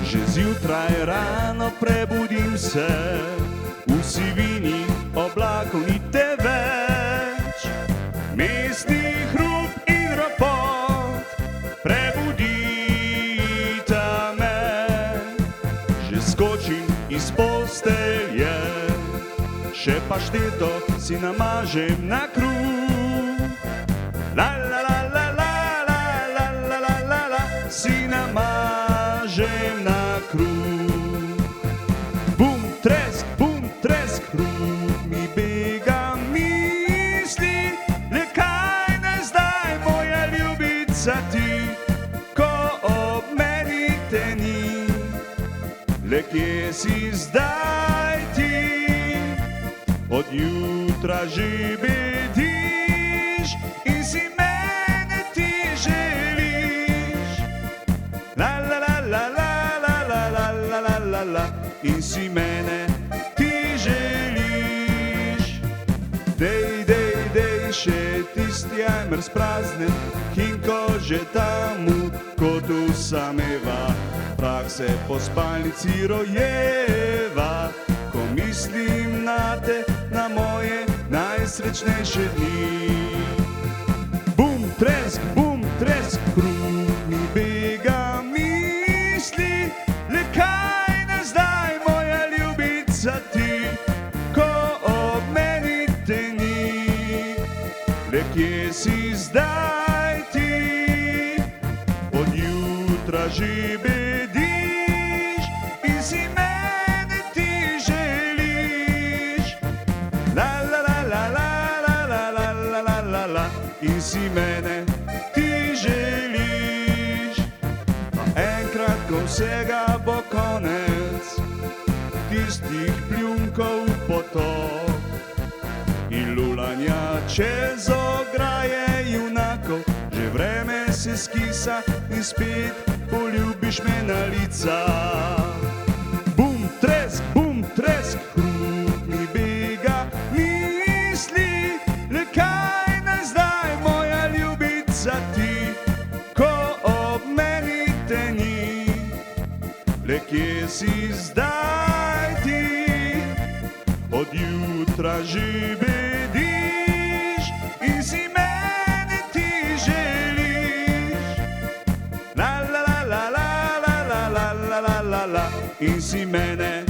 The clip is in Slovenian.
Že zjutraj rano prebudim se, v sivini oblakov ni te več. Mestni hrup in ropot prebudita me. Že skočim iz postelje, še pašteto si namažem na kruh. La la la la la la la la la la la, si namažem na kruh. Bum, tresk, kruh mi bega misli, le kaj ne zdaj, moja ljubica ti, ko ob meni te ni. Le kje si zdaj ti, od jutra že bediš in si mene ti želiš. La la la la la la la la la la la la, in si mene ti želiš. Dej, še tisti ajmer spraznen, hinko že tamu kotu sameva, prah se po spalnici rojeva. Ko mislim na te, na moje najsrečnejše dni. Bum, tresk, kruh mi bega misli, le kaj ne zdaj, moja ljubica ti, ko ob meni te ni. Le kje si zdaj ti, od jutra že bediš in si mene ti želiš. La la la la la la la la la la la la, in si mene ti želiš. Pa enkrat, ko vsega bo konec, tistih pljunkov potok in lulanja čez ograje junakov, že vreme se skisa in spet poljubiš me na lica. Bum, tresk, kruh mi bega misli, le kaj ne zdaj, moja ljubica ti, ko ob meni te ni. Le kje si zdaj ti, od jutra že bediš in si mene ti želiš. La la la la la la la la la la la, in si mene